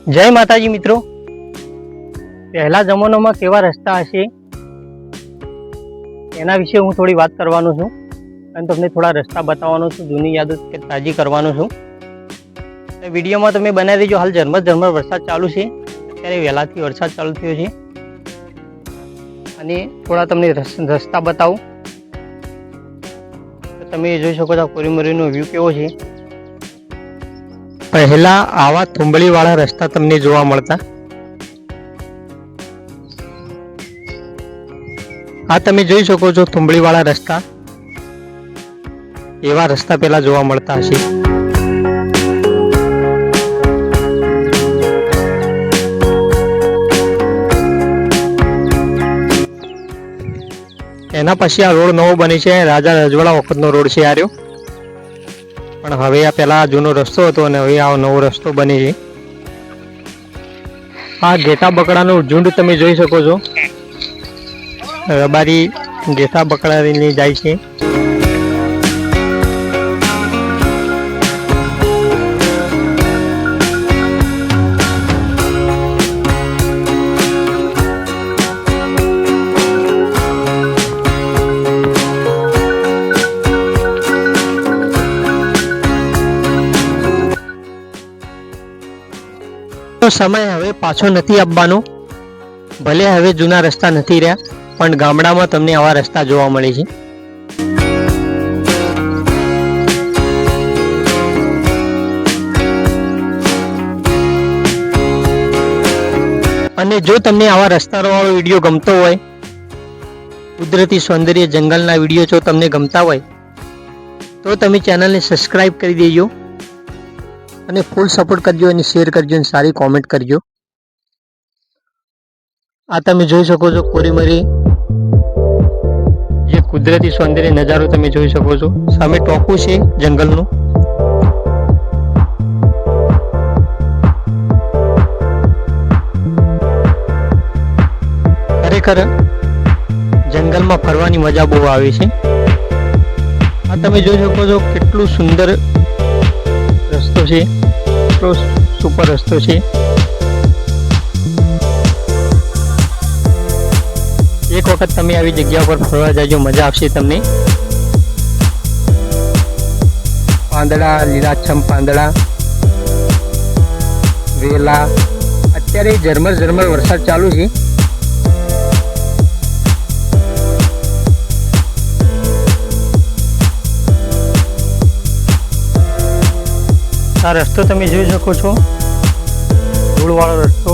जय माताजी मित्रों, पहला जमानों में केवा रस्ता हशे एना विषे हूँ थोड़ी बात करवानो छूं अने तमने थोड़ा रस्ता बताववानो छूं, जूनी यादों ताजी करवानो छूं। विडियो में तमे बनावी देजो। हाल झरमर झरमर वरसाद चालू छे, अत्यारे वहेलाथी वरसाद चालू थयो छे अने थोड़ा तमने रस्ता बतावुं तो तमे जोई शको छो कोरीमरीनो व्यू केवो छे। पहला आवा थुंबळीवाळा रस्ता तमने जोवा मळता। आ तमे जोई शको छो थुंबळीवाळा रस्ता, एवा रस्ता पहेला जोवा मळता हशे। एना पछी आ रोड नवो बने छे, राजा रजवाड़ा वखतनो रोड छे आ रह्यो। पण हवे आ पहेला जूनो रस्तो हतो अने हवे आ नवो रस्तो बने छे। आ घेटा बकडानो झुंड तमे जोई शको छो। रबारी घेटा बकड़ा लईने जाय छे। समय हवे पाछो नथी आवવાનો, भले हवे जूना रस्ता नथी रह्या पण गामडामां तमने आवा रस्ता जोवा मळे छे। अने जो तमने आवा रस्तावाळो विडियो गमतो होय, कुदरती सौंदर्य जंगलना विडियो जो तमने गमता होय तो तमे चेनलने सब्सक्राइब करी देजो અને ફૂલ સપોર્ટ કરજો અને શેર કરજો અને સારી કોમેન્ટ કરજો। આ તમે જોઈ શકો છો કોરીમરી જે કુદરતી સૌંદર્ય નજારો તમે જોઈ શકો છો। સામે ટોકું છે જંગલનું। ખરેખર જંગલમાં ફરવાની મજા બહુ આવે છે। આ તમે જોઈ શકો છો કેટલું સુંદર रस्तो है, तो सुपर रस्तो है। एक वक्त तमे आवी जग्या पर फरवा जाजो, मजा आवशे तमने। પાંદડા, લીલાછમ પાંદડા, વેલા, અત્યારે ઝરમર ઝરમર વરસાદ ચાલુ છે। आ रस्तो तमे जोई शको छो, धूळवाळो रस्तो।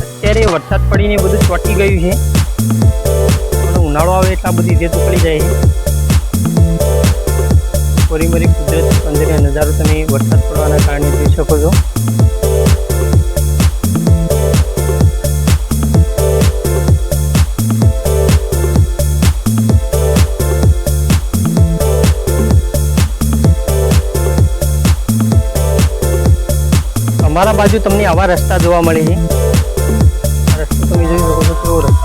अत्यारे वरसाद पड़ीने बधुं ચોટી गयुं छे, पण उनाळो आवे એટલે આ બધી રેત ઉકળી જાય છે। કોરીમરી કુદરતી સૌંદર્ય નજારો તમે વરસાદ પડવાના કારણે જોઈ શકો છો। અમારા બાજુ તમને આવા રસ્તા જોવા મળે છે। આ રસ્તો તમે જોઈ શકો છો, કેવો રસ્તો